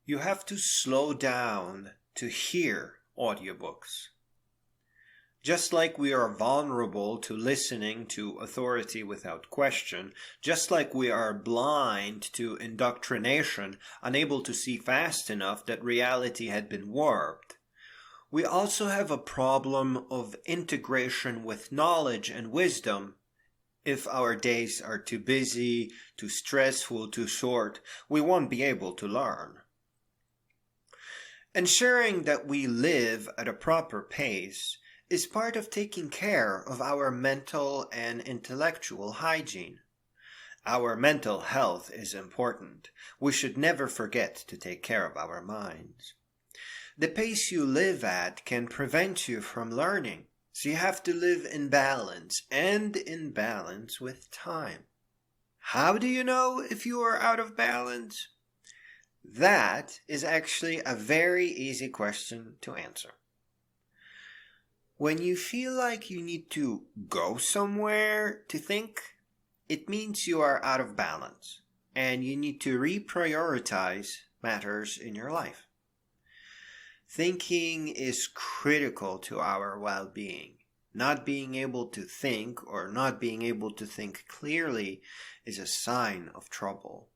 You have to slow down to hear audiobooks. Just like we are vulnerable to listening to authority without question, just like we are blind to indoctrination, unable to see fast enough that reality had been warped, we also have a problem of integration with knowledge and wisdom. If our days are too busy, too stressful, too short, we won't be able to learn. Ensuring that we live at a proper pace is part of taking care of our mental and intellectual hygiene. Our mental health is important. We should never forget to take care of our minds. The pace you live at can prevent you from learning, so you have to live in balance and in balance with time. How do you know if you are out of balance? That is actually a very easy question to answer. When you feel like you need to go somewhere to think, it means you are out of balance and you need to reprioritize matters in your life. Thinking is critical to our well-being. Not being able to think or not being able to think clearly is a sign of trouble.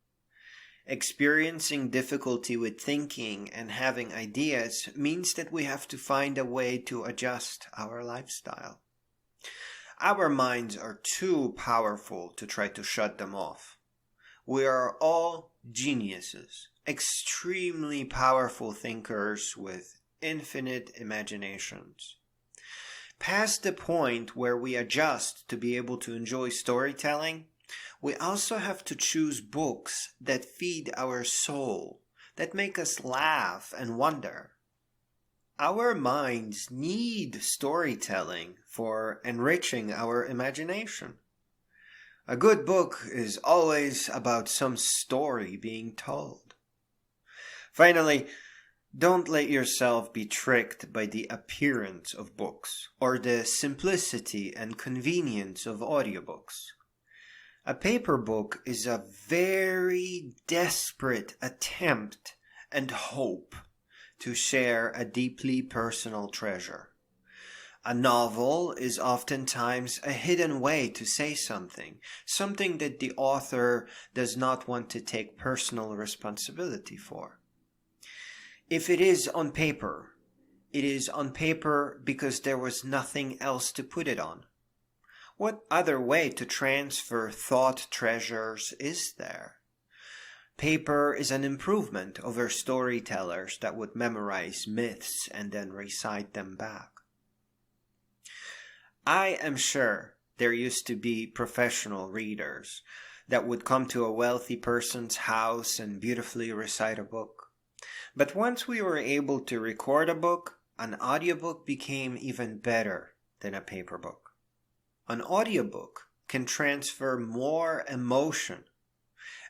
Experiencing difficulty with thinking and having ideas means that we have to find a way to adjust our lifestyle. Our minds are too powerful to try to shut them off. We are all geniuses, extremely powerful thinkers with infinite imaginations. Past the point where we adjust to be able to enjoy storytelling, we also have to choose books that feed our soul, that make us laugh and wonder. Our minds need storytelling for enriching our imagination. A good book is always about some story being told. Finally, don't let yourself be tricked by the appearance of books or the simplicity and convenience of audiobooks. A paper book is a very desperate attempt and hope to share a deeply personal treasure. A novel is oftentimes a hidden way to say something that the author does not want to take personal responsibility for. If it is on paper, it is on paper because there was nothing else to put it on. What other way to transfer thought treasures is there? Paper is an improvement over storytellers that would memorize myths and then recite them back. I am sure there used to be professional readers that would come to a wealthy person's house and beautifully recite a book. But once we were able to record a book, an audiobook became even better than a paper book. An audiobook can transfer more emotion,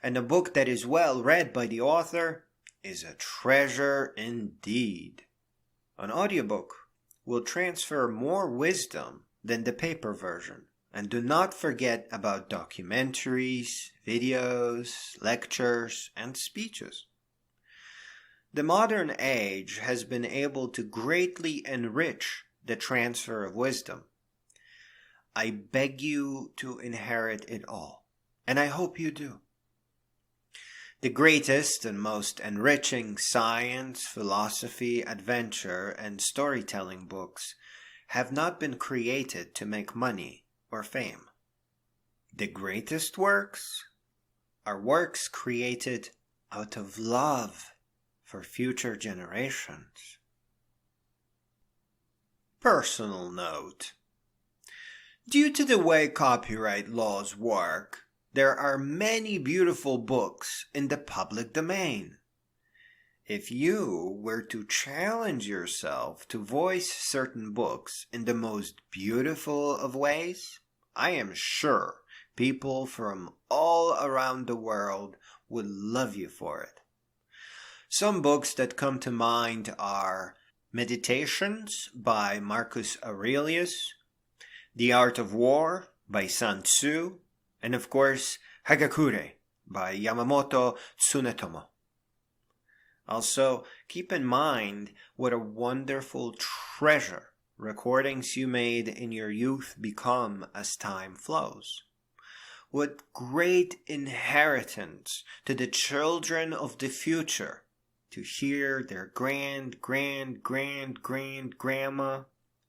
and a book that is well read by the author is a treasure indeed. An audiobook will transfer more wisdom than the paper version. And do not forget about documentaries, videos, lectures, and speeches. The modern age has been able to greatly enrich the transfer of wisdom. I beg you to inherit it all, and I hope you do. The greatest and most enriching science, philosophy, adventure, and storytelling books have not been created to make money or fame. The greatest works are works created out of love for future generations. Personal note. Due to the way copyright laws work, there are many beautiful books in the public domain. If you were to challenge yourself to voice certain books in the most beautiful of ways, I am sure people from all around the world would love you for it. Some books that come to mind are Meditations by Marcus Aurelius, The Art of War by Sun Tzu, and of course Hagakure by Yamamoto Tsunetomo. Also, keep in mind what a wonderful treasure recordings you made in your youth become as time flows. What great inheritance to the children of the future to hear their grandma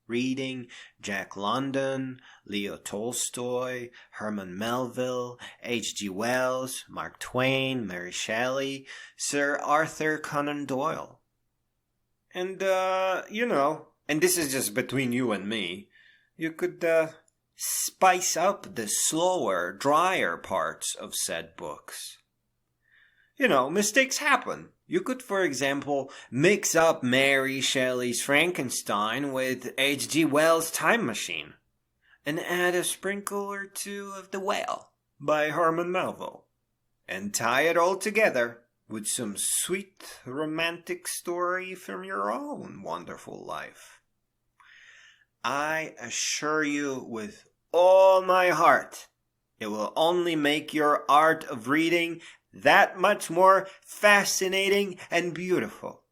reading Jack London, Leo Tolstoy, Herman Melville, H.G. Wells, Mark Twain, Mary Shelley, Sir Arthur Conan Doyle. And, and this is just between you and me, you could, spice up the slower, drier parts of said books. Mistakes happen. You could, for example, mix up Mary Shelley's Frankenstein with H.G. Wells' Time Machine, and add a sprinkle or two of The Whale by Herman Melville, and tie it all together with some sweet romantic story from your own wonderful life. I assure you with all my heart, it will only make your art of reading that much more fascinating and beautiful.